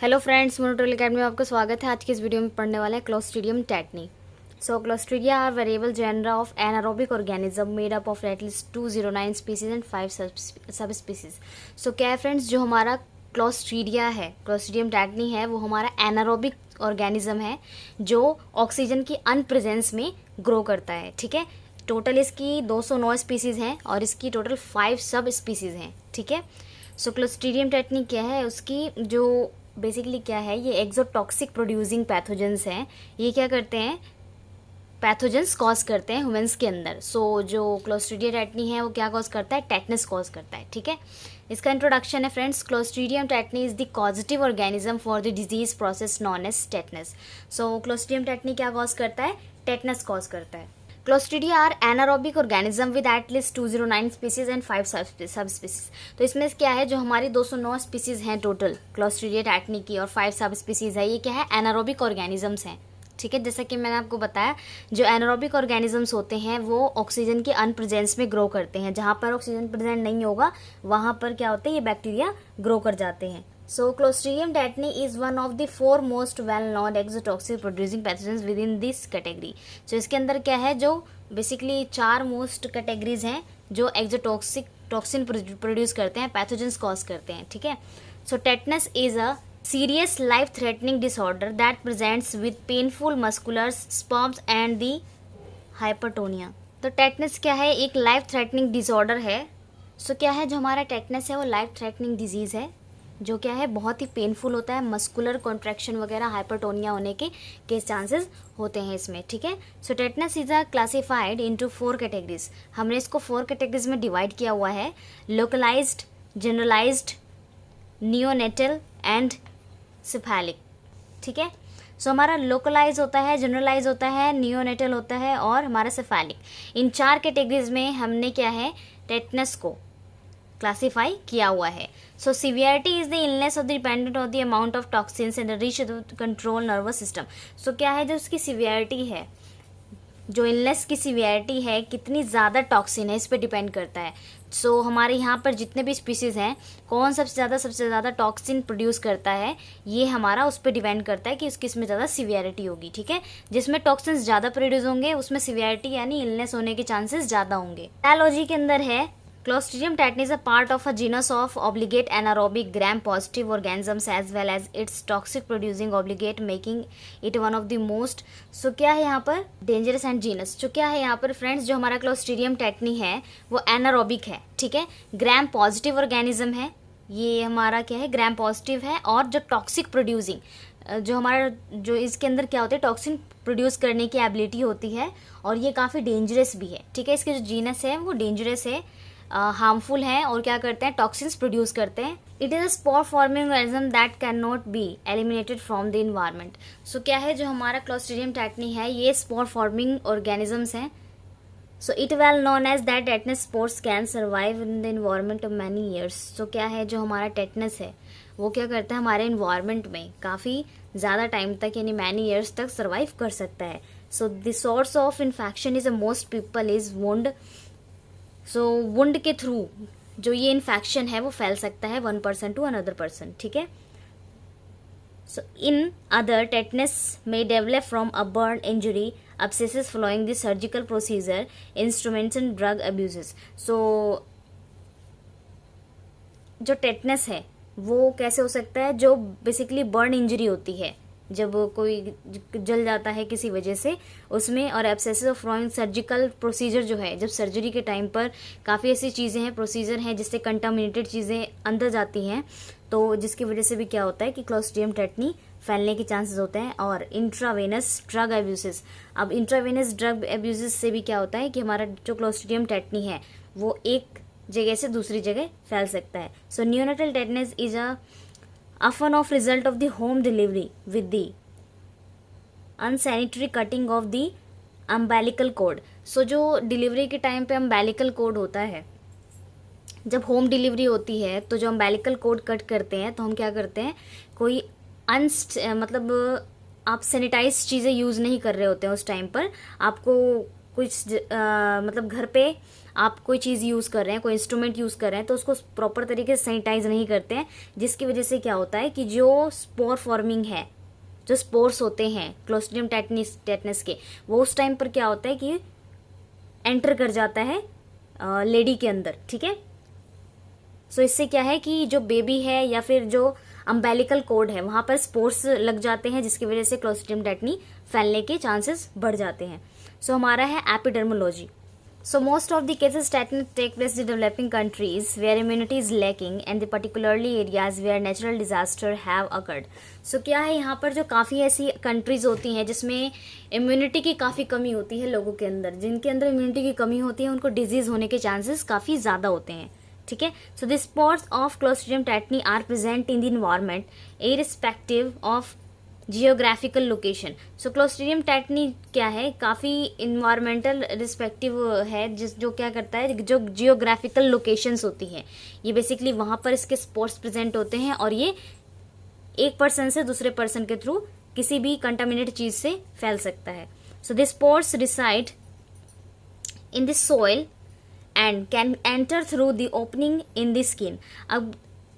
Hello friends, मोनोटोल academy में आपका स्वागत है। आज की इस वीडियो में पढ़ने वाला है clostridium tetani. So clostridia are variable genera of anaerobic organism made up of at least 209 species and 5 sub species. सो क्या है फ्रेंड्स, जो हमारा क्लोस्ट्रीडिया है, क्लोस्ट्रीडियम टेटनी है, वो हमारा एनारोबिक ऑर्गेनिज्म है जो ऑक्सीजन की अनप्रेजेंस में ग्रो करता है। ठीक है, टोटल इसकी 209 स्पीसीज हैं और इसकी टोटल 5 सब स्पीसीज हैं। ठीक है, सो क्लोस्ट्रीडियम टेटनी क्या है, उसकी जो बेसिकली क्या है, ये एक्सोटॉक्सिक प्रोड्यूसिंग पैथोजेंस हैं। ये क्या करते हैं, पैथोजेंस कॉज करते हैं ह्यूमंस के अंदर। सो जो क्लोस्ट्रीडियम टेटनी है वो क्या कॉज करता है, टेटनस कॉज करता है। ठीक है, इसका इंट्रोडक्शन है friends. Clostridium tetani is the causative organism for the disease process known as tetanus. So clostridium tetani क्या कॉज करता है, टेटनस कॉज करता है। Clostridia are anaerobic organism with at least 209 species and 5 sub species. तो इसमें क्या है, जो हमारी 209 स्पीसीज हैं टोटल क्लोस्ट्रीडिया टेटनी की और 5 सब स्पीसीज है, ये क्या है, एनारोबिक ऑर्गेनिजम्स हैं। ठीक है, जैसा कि मैंने आपको बताया, जो एनारोबिक ऑर्गेनिजम्स होते हैं वो ऑक्सीजन की अनप्रेजेंस में ग्रो करते हैं। जहाँ पर ऑक्सीजन प्रेजेंट नहीं होगा वहाँ पर क्या होते हैं, ये बैक्टीरिया ग्रो कर जाते हैं। So Clostridium tetani is one of the four most well-known exotoxic producing pathogens within this category. So इसके अंदर क्या है, जो बेसिकली 4 मोस्ट कैटेगरीज हैं जो एक्सोटॉक्सिक टॉक्सिन प्रोड्यूस करते हैं, पैथोजेंस कॉज करते हैं। ठीक है, so tetanus is a serious life threatening disorder that presents with painful muscular spasms and the hypertonia. तो टेटनस क्या है, एक लाइफ थ्रेटनिंग डिसऑर्डर है। सो क्या है, जो हमारा टेटनस है वो लाइफ थ्रेटनिंग डिजीज़ है, जो क्या है, बहुत ही पेनफुल होता है। मस्कुलर कॉन्ट्रैक्शन वगैरह, हाइपरटोनिया होने के चांसेस होते हैं इसमें। ठीक है, so tetanus is a classified into 4 categories. हमने इसको 4 कैटेगरीज में डिवाइड किया हुआ है, localised, generalised, neonatal and cephalic. ठीक है, सो हमारा लोकलाइज होता है, जनरलाइज होता है, नियोनेटल होता है और हमारा सिफेलिक। इन 4 कैटेगरीज में हमने क्या है, टेटनस को क्लासीफाई किया हुआ है। So severity is the illness of the dependent of the amount of toxins in the reach control nervous system. So क्या है, जो उसकी सिवियरिटी है, जो इलनेस की सिवियरिटी है, कितनी ज़्यादा टॉक्सिन है, इस पर डिपेंड करता है। सो हमारे यहाँ पर जितने भी स्पीसीज़ हैं, कौन सबसे ज़्यादा टॉक्सिन प्रोड्यूस करता है, ये हमारा उस पर डिपेंड करता है कि उसकी इसमें ज़्यादा सिवियरिटी होगी। ठीक है, जिसमें टॉक्सिन्स ज़्यादा प्रोड्यूस होंगे उसमें सिवियरिटी यानी इलनेस होने के चांसेस ज़्यादा होंगे। पैथोलॉजी के अंदर है, Clostridium tetani is a part of a genus of obligate anaerobic gram-positive organisms as well as its toxic producing obligate, making it one of the most. So क्या है यहाँ पर, डेंजरस एंड जीनस। जो क्या है यहाँ पर फ्रेंड्स, जो हमारा क्लोस्ट्रीडियम टेटनी है वो एनारोबिक है। ठीक है, ग्राम पॉजिटिव ऑर्गेनिज्म है, ये हमारा क्या है, ग्राम पॉजिटिव है, और जो टॉक्सिक प्रोड्यूसिंग, जो हमारा जो इसके अंदर क्या होता है, टॉक्सिन प्रोड्यूस करने की एबिलिटी होती है, और ये काफ़ी डेंजरस भी है। ठीक है, इसके जो जीनस है वो डेंजरस है, हार्मफुल हैं और क्या करते हैं, टॉक्सिन्स प्रोड्यूस करते हैं। It is a spore forming organism that can not be eliminated from the environment. So क्या है, जो हमारा क्लोस्ट्रीडियम टेटनी है ये स्पोर फॉर्मिंग ऑर्गेनिजम्स हैं। So it well known as that tetanus spores can survive in the environment of many years. So क्या है, जो हमारा टेटनस है वो क्या करता है, हमारे इन्वायरमेंट में काफ़ी ज़्यादा टाइम तक यानी मैनी ईयर्स तक सर्वाइव कर सकता है। So the source of infection is a most people is wound. So wound के थ्रू जो ये इन्फेक्शन है वो फैल सकता है 1% टू अनदर पर्सन। ठीक है, सो इन अदर टेटनस में develop from a burn injury, abscesses following the surgical procedure, instruments and drug abuses. So जो टेटनस है वो कैसे हो सकता है, जो बेसिकली बर्न इंजरी होती है, जब कोई जल जाता है किसी वजह से उसमें, और abscesses of flowing surgical procedure जो है, जब सर्जरी के टाइम पर काफ़ी ऐसी चीज़ें हैं, प्रोसीजर हैं जिससे कंटामिनेटेड चीज़ें अंदर जाती हैं, तो जिसकी वजह से भी क्या होता है कि क्लोस्ट्रीडियम टेटनी फैलने के चांसेस होते हैं। और इंट्रावेनस ड्रग एब्यूसेस, अब इंट्रावेनस ड्रग एब्यूसेस से भी क्या होता है कि हमारा जो क्लोस्ट्रीडियम टेटनी है वो एक जगह से दूसरी जगह फैल सकता है। So neonatal tetanus is a often of result of the home delivery with the unsanitary cutting of the umbilical cord. So जो डिलीवरी के टाइम पे umbilical cord होता है, जब होम डिलीवरी होती है तो जो umbilical cord कट करते हैं तो हम क्या करते हैं, कोई मतलब आप सैनिटाइज चीज़ें यूज़ नहीं कर रहे होते हैं उस टाइम पर, आपको कुछ मतलब घर पे आप कोई चीज़ यूज़ कर रहे हैं, कोई इंस्ट्रूमेंट यूज़ कर रहे हैं, तो उसको प्रॉपर तरीके से सैनिटाइज नहीं करते हैं, जिसकी वजह से क्या होता है कि जो स्पोर फॉर्मिंग है, जो स्पोर्स होते हैं क्लोस्ट्रीडियम टेटनस के, वो उस टाइम पर क्या होता है कि एंटर कर जाता है लेडी के अंदर, ठीक है। सो इससे क्या है कि जो बेबी है या फिर जो अम्बेलिकल कोड है वहाँ पर स्पोर्स लग जाते हैं, जिसकी वजह से क्लोस्ट्रीडियम टेटनी फैलने के चांसेस बढ़ जाते हैं। सो हमारा है एपिडर्मोलॉजी। So most of the cases tetanus take place in developing countries where immunity is lacking and the particularly areas where natural disaster have occurred. So क्या है, यहाँ पर जो काफ़ी ऐसी कंट्रीज़ होती हैं जिसमें इम्यूनिटी की काफ़ी कमी होती है लोगों के अंदर, जिनके अंदर इम्यूनिटी की कमी होती है उनको डिजीज़ होने के चांसेस काफ़ी ज़्यादा होते हैं, ठीक है। So the spores of clostridium tetani are present in the environment irrespective of geographical location. So clostridium tetani क्या है, काफ़ी इन्वायरमेंटल रिस्पेक्टिव है, जो क्या करता है, जो जियोग्राफिकल लोकेशंस होती हैं, ये बेसिकली वहाँ पर इसके स्पॉट्स प्रेजेंट होते हैं और ये एक पर्सन से दूसरे पर्सन के थ्रू किसी भी कंटामिनेटेड चीज़ से फैल सकता है। So this spores reside in the soil and can enter through the opening in the skin. अब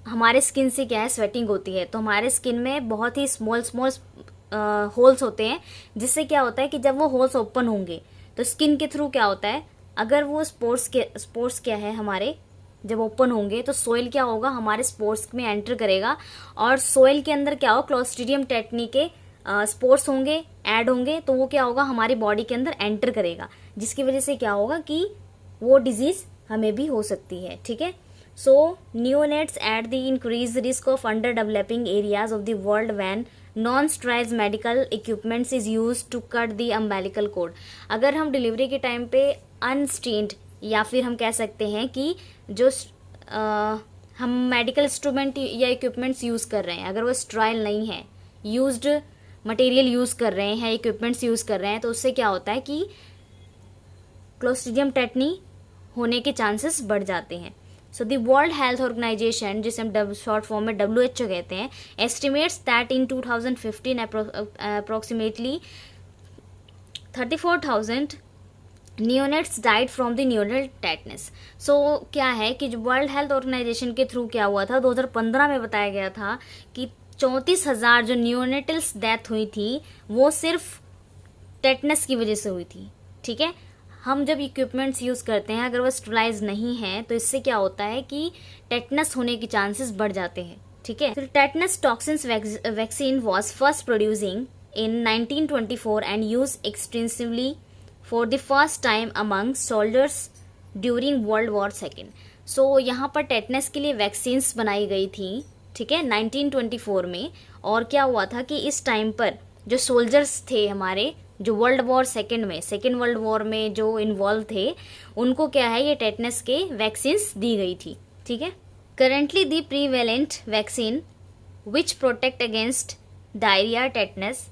हमारे स्किन से क्या है, स्वेटिंग होती है, तो हमारे स्किन में बहुत ही स्मॉल होल्स होते हैं, जिससे क्या होता है कि जब वो होल्स ओपन होंगे तो स्किन के थ्रू क्या होता है, अगर वो स्पोर्स क्या है हमारे जब ओपन होंगे तो सोइल क्या होगा, हमारे स्पोर्स में एंटर करेगा और सोइल के अंदर क्या हो, क्लोस्ट्रीडियम टेटनी के स्पोर्स होंगे, ऐड होंगे, तो वो क्या होगा, हमारी बॉडी के अंदर एंटर करेगा, जिसकी वजह से क्या होगा कि वो डिजीज हमें भी हो सकती है, ठीक है। So, neonates at the increased risk of underdeveloping areas of the world when non-sterile medical equipment is used to cut the umbilical cord. अगर हम डिलीवरी के टाइम पे अनस्टेन्ड या फिर हम कह सकते हैं कि जो हम मेडिकल इंस्ट्रूमेंट या इक्विपमेंट्स यूज़ कर रहे हैं, अगर वो स्ट्राइल नहीं है, यूज्ड मटेरियल यूज़ कर रहे हैं, इक्विपमेंट्स यूज़ कर रहे हैं, तो उससे क्या होता है कि क्लोस्ट्रीडियम टेटनी होने के चांसेस बढ़ जाते हैं। So the World Health Organization, जिसे हम शॉर्ट फॉर्म में WHO कहते हैं, estimates that in 2015 approximately 34,000 neonates died from the neural tetanus. So क्या है कि जो वर्ल्ड हेल्थ ऑर्गेनाइजेशन के थ्रू क्या हुआ था, 2015 में बताया गया था कि 34,000 जो नियोनेटल्स डेथ हुई थी वो सिर्फ टेटनस की वजह से हुई थी, ठीक है। हम जब इक्विपमेंट्स यूज़ करते हैं, अगर वो स्टरलाइज नहीं है, तो इससे क्या होता है कि टेटनस होने के चांसेस बढ़ जाते हैं, ठीक है। Tetanus toxins vaccine was first producing in 1924 and use extensively for the first time among soldiers during World War second. So यहाँ पर टेटनस के लिए वैक्सीन्स बनाई गई थी, ठीक है, 1924 में। और क्या हुआ था कि इस टाइम पर जो सोल्जर्स थे हमारे, जो world War second world war में जो इन्वॉल्व थे, उनको क्या है, ये टेटनस के वैक्सीन्स दी गई थी, ठीक है। Currently the prevalent vaccine which protect against diarrhoea, tetanus,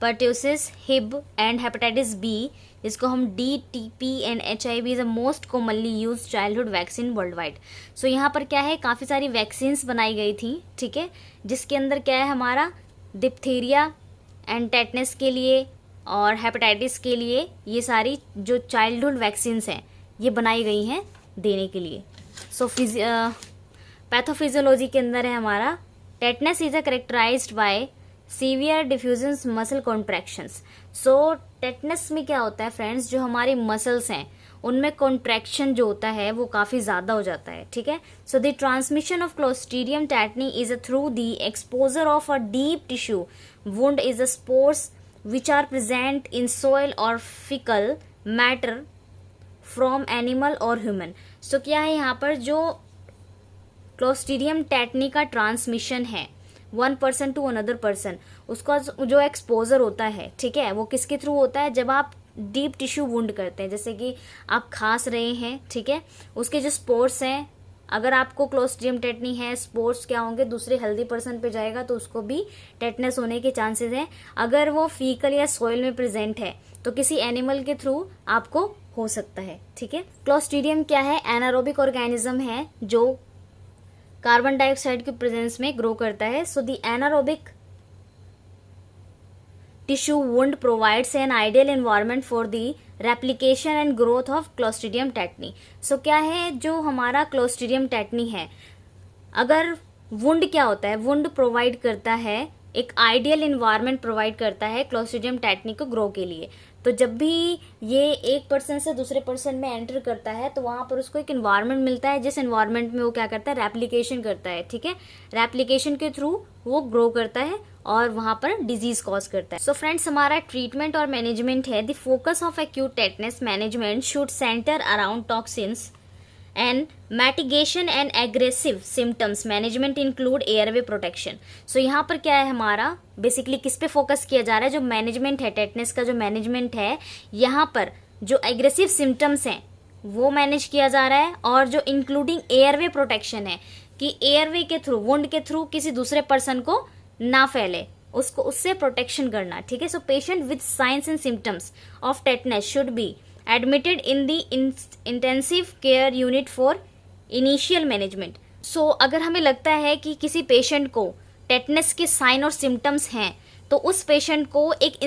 pertussis, Hib and hepatitis B, जिसको हम DTP and HIV is the most commonly use childhood vaccine worldwide. So यहाँ पर क्या है, काफ़ी सारी वैक्सीन्स बनाई गई थी, ठीक है, जिसके अंदर क्या है, हमारा डिप्थीरिया एंड टेटनस के लिए और हेपेटाइटिस के लिए ये सारी जो चाइल्डहुड वैक्सीन्स हैं ये बनाई गई हैं देने के लिए। सो पैथोफिजियोलॉजी के अंदर है हमारा, tetanus is characterised by severe diffusions muscle contractions. So tetanus में क्या होता है फ्रेंड्स, जो हमारी मसल्स हैं उनमें कॉन्ट्रैक्शन जो होता है वो काफ़ी ज़्यादा हो जाता है, ठीक है। So the transmission of clostridium tetani is through the exposure of a deep tissue wound is a spores which are present in soil or fecal matter from animal or human. So क्या है, यहाँ पर जो clostridium tetani का transmission है one person to another person, उसका जो exposure होता है, ठीक है, वो किसके थ्रू होता है, जब आप डीप टिश्यू वुंड करते हैं, जैसे कि आप खांस रहे हैं, ठीक है, उसके जो स्पोर्स हैं, अगर आपको क्लोस्ट्रीडियम टेटनी है, स्पोर्स क्या होंगे, दूसरे हेल्दी पर्सन पे जाएगा तो उसको भी टेटनस होने के चांसेस हैं। अगर वो फीकल या सॉइल में प्रेजेंट है तो किसी एनिमल के थ्रू आपको हो सकता है, ठीक है। क्लोस्ट्रीडियम क्या है, एनारोबिक ऑर्गेनिज्म है जो कार्बन डाइऑक्साइड के प्रेजेंस में ग्रो करता है। So the anaerobic tissue wound provides an ideal environment for the replication and growth of Clostridium tetani. So क्या है जो हमारा Clostridium tetani है, अगर वुंड क्या होता है, वुंड प्रोवाइड करता है एक आइडियल इन्वायरमेंट प्रोवाइड करता है क्लोस्ट्रीडियम टेटनी को ग्रो के लिए। तो जब भी ये एक पर्सन से दूसरे पर्सन में एंटर करता है तो वहाँ पर उसको एक इन्वायरमेंट मिलता है, जिस इन्वायरमेंट में वो क्या करता है, रेप्लिकेशन करता है। ठीक है, रेप्लिकेशन के थ्रू वो ग्रो करता है और वहाँ पर डिजीज कॉज करता है। सो फ्रेंड्स, हमारा ट्रीटमेंट और मैनेजमेंट है, the focus of acute tetanus management should centre around toxins and mitigation and aggressive symptoms management include airway protection. So यहाँ पर क्या है, हमारा बेसिकली किस पे फोकस किया जा रहा है, जो मैनेजमेंट है टेटनस का, जो मैनेजमेंट है यहाँ पर जो एग्रेसिव सिम्टम्स हैं वो मैनेज किया जा रहा है, और जो इंक्लूडिंग एयरवे प्रोटेक्शन है कि एयरवे के थ्रू, वुंड के थ्रू किसी दूसरे पर्सन को ना फैले, उसको उससे प्रोटेक्शन करना। ठीक है, so patient with science and symptoms of tetanus should be admitted in the intensive care unit for initial management. So अगर हमें लगता है कि किसी पेशेंट को टेटनस के साइन और सिम्टम्स हैं तो उस पेशेंट को एक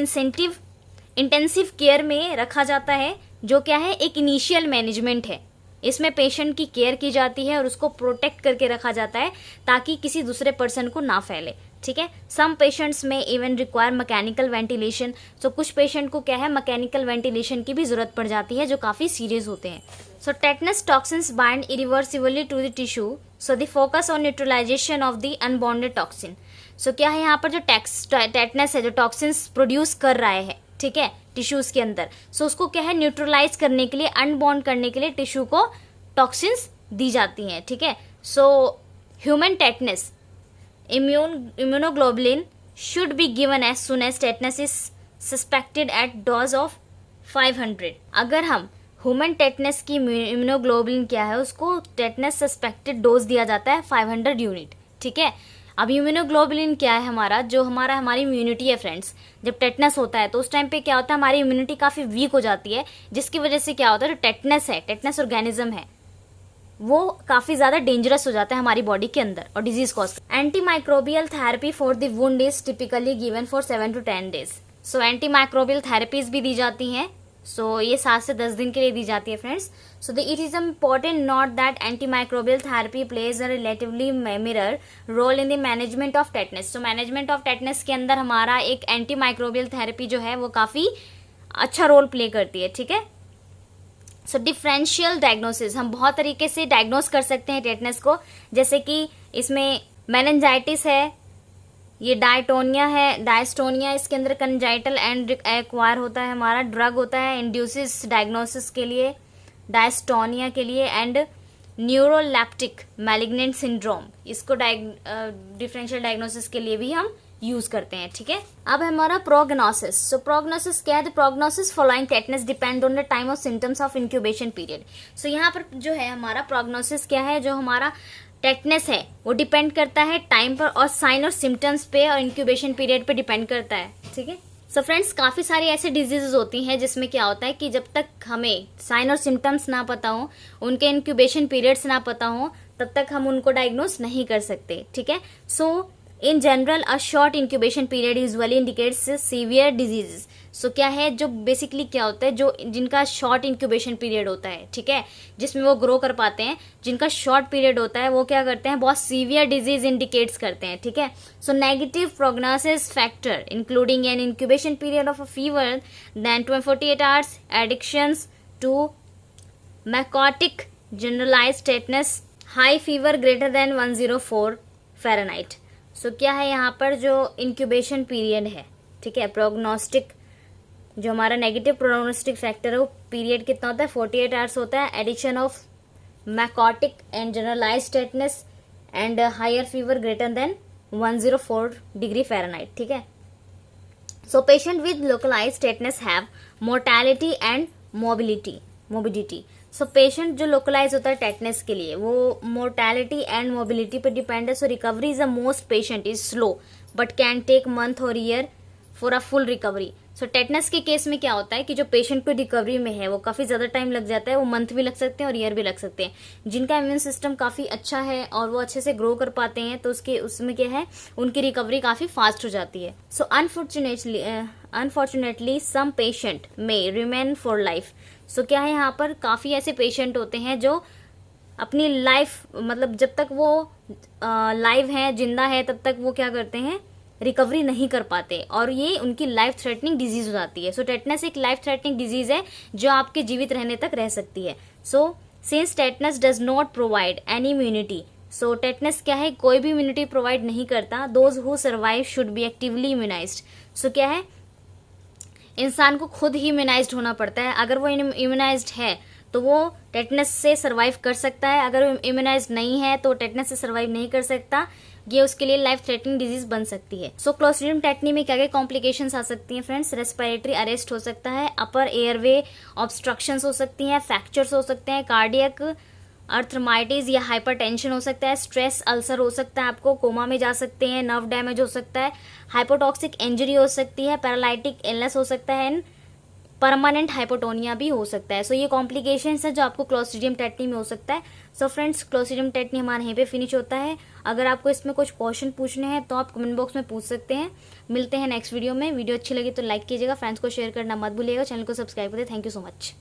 इंटेंसिव केयर में रखा जाता है, जो क्या है, एक इनिशियल मैनेजमेंट है। इसमें पेशेंट की केयर की जाती है और उसको प्रोटेक्ट करके रखा जाता है ताकि किसी दूसरे पर्सन को ना फैले। ठीक है, सम पेशेंट्स में इवन रिक्वायर मैकेनिकल वेंटिलेशन। सो कुछ पेशेंट को क्या है, मैकेनिकल वेंटिलेशन की भी जरूरत पड़ जाती है, जो काफ़ी सीरियस होते हैं। So tetanus toxins bind irreversibly to the tissue, so the focus on neutralisation of the unbonded toxin. So क्या है, यहाँ पर जो टेटनस है, जो टॉक्सिन्स प्रोड्यूस कर रहा है, ठीक है, टिश्यूज के अंदर, सो उसको क्या है, न्यूट्रलाइज करने के लिए, अनबॉन्ड करने के लिए टिश्यू को टॉक्सिन्स दी जाती हैं। ठीक है, so human tetanus immunoglobulin should be given as soon as tetanus is suspected at dose of 500. अगर हम ह्यूमन टेटनस की इम्यूनोग्लोबुलिन क्या है, उसको टेटनस सस्पेक्टेड डोज दिया जाता है 500 यूनिट। ठीक है, अब इम्यूनोग्लोबुलिन क्या है, हमारी इम्यूनिटी है फ्रेंड्स। जब टेटनस होता है तो उस टाइम पे क्या होता है, हमारी इम्यूनिटी काफ़ी वीक हो जाती है, जिसकी वजह से क्या होता है, जो टेटनस है, टेटनस ऑर्गेनिज्म है, वो काफ़ी ज़्यादा डेंजरस हो जाता है हमारी बॉडी के अंदर और disease cause. Anti microbial therapy for the wound is typically given for 7 to 10 days. So anti microbial therapies भी दी जाती हैं, सो ये 7 से 10 दिन के लिए दी जाती है friends. So it is important note that anti microbial therapy plays a relatively minor role in the management of tetanus. So management of tetanus के अंदर हमारा एक एंटी माइक्रोबियल थेरेपी जो है वो काफ़ी अच्छा रोल प्ले करती है। ठीक है, सो डिफरेंशियल डायग्नोसिस, हम बहुत तरीके से डायग्नोस कर सकते हैं टेटनस को, जैसे कि इसमें मेनिंजाइटिस है, ये डायस्टोनिया इसके अंदर कंजाइटल एंड एक्वायर होता है, हमारा ड्रग होता है इंड्यूसिस डायग्नोसिस के लिए, डायस्टोनिया के लिए, एंड न्यूरोलेप्टिक मैलिग्नेंट सिंड्रोम, इसको डिफरेंशियल डायग्नोसिस के लिए भी हम यूज करते हैं। ठीक है, अब हमारा प्रोग्नोसिस। सो प्रोग्नोसिस क्या है, the prognosis following tetanus depend on the time of symptoms of incubation period. So यहाँ पर जो है हमारा प्रोग्नोसिस क्या है, जो हमारा टेटनस है वो डिपेंड करता है टाइम पर और साइन और सिम्टम्स पे और इंक्यूबेशन पीरियड पे डिपेंड करता है। ठीक है, सो फ्रेंड्स, काफ़ी सारी ऐसी डिजीजेज होती हैं जिसमें क्या होता है कि जब तक हमें साइन और सिम्टम्स ना पता हो, उनके इंक्यूबेशन पीरियड्स ना पता हो, तब तक हम उनको डायग्नोस नहीं कर सकते। ठीक है, so in general a short incubation period usually indicates severe diseases. So क्या है, जो बेसिकली क्या होता है, जो जिनका शॉर्ट इंक्यूबेशन पीरियड होता है, ठीक है, जिसमें वो ग्रो कर पाते हैं, जिनका शॉर्ट पीरियड होता है, वो क्या करते हैं, बहुत सीवियर डिजीज इंडिकेट्स करते हैं। ठीक है, so negative prognosis factor including an incubation period of a fever than 48 hours, addictions to macotic generalised tetanus, high fever greater than 104 Fahrenheit. So क्या है, यहाँ पर जो इंक्यूबेशन पीरियड है, ठीक है, प्रोग्नोस्टिक, जो हमारा नेगेटिव प्रोग्नोस्टिक फैक्टर है, वो पीरियड कितना होता है, 48 आवर्स होता है, addition of macotic and generalised tetanus and higher fever greater than 104 degree Fahrenheit. ठीक है, so patient with localised tetanus have mortality and mobility. So patient जो लोकलाइज होता है टेटनस के लिए, वो मोर्टेलिटी एंड मोबिलिटी पर डिपेंड है। So recovery is a most patient is slow but can take month और year for a full recovery. So tetanus के केस में क्या होता है कि जो पेशेंट को रिकवरी में है वो काफ़ी ज़्यादा टाइम लग जाता है, वो मंथ भी लग सकते हैं और ईयर भी लग सकते हैं। जिनका इम्यून सिस्टम काफ़ी अच्छा है और वो अच्छे से ग्रो कर पाते हैं तो उसमें क्या है, उनकी रिकवरी काफ़ी फास्ट हो जाती है। So unfortunately some patient may remain for life. So क्या है, यहाँ पर काफ़ी ऐसे पेशेंट होते हैं जो अपनी लाइफ, मतलब जब तक वो लाइव हैं, जिंदा है, तब तक वो क्या करते हैं, रिकवरी नहीं कर पाते और ये उनकी लाइफ थ्रेटनिंग डिजीज हो जाती है। सो टेटनस एक लाइफ थ्रेटनिंग डिजीज है जो आपके जीवित रहने तक रह सकती है। So since tetanus does not provide any immunity, so tetanus क्या है, कोई भी इम्यूनिटी प्रोवाइड नहीं करता। Those who survive should be actively immunised. So क्या है, इंसान को खुद ही इम्यूनाइज्ड होना पड़ता है। अगर वो इम्यूनाइज्ड है तो वो टेटनस से सर्वाइव कर सकता है, अगर वो इम्यूनाइज्ड नहीं है तो टेटनस से सर्वाइव नहीं कर सकता। ये उसके लिए लाइफ थ्रेटनिंग डिजीज बन सकती है। सो क्लोस्ट्रीडियम टेटनी में क्या क्या कॉम्प्लिकेशंस आ सकती हैं फ्रेंड्स? रेस्पिरेटरी अरेस्ट हो सकता है, अपर एयरवे ऑब्स्ट्रक्शंस हो सकती हैं, फ्रैक्चर्स हो सकते हैं, कार्डियक अर्थराइटिस या हाइपरटेंशन हो सकता है, स्ट्रेस अल्सर हो सकता है, आपको कोमा में जा सकते हैं, नर्व डैमेज हो सकता है, हाइपोटॉक्सिक इंजरी हो सकती है, पैरालाइटिक इलनेस हो सकता है एंड परमानेंट हाइपोटोनिया भी हो सकता है। सो ये कॉम्प्लिकेशंस है जो आपको क्लोस्ट्रीडियम टेटनी में हो सकता है। सो फ्रेंड्स, क्लोस्ट्रीडियम टेटनी हमारे यहीं पे फिनिश होता है। अगर आपको इसमें कुछ क्वेश्चन पूछने हैं तो आप कमेंट बॉक्स में पूछ सकते हैं। मिलते हैं नेक्स्ट वीडियो में। वीडियो अच्छी लगी तो लाइक कीजिएगा, फ्रेंड्स को शेयर करना मत भूलिएगा, चैनल को सब्सक्राइब करिए। Thank you so much.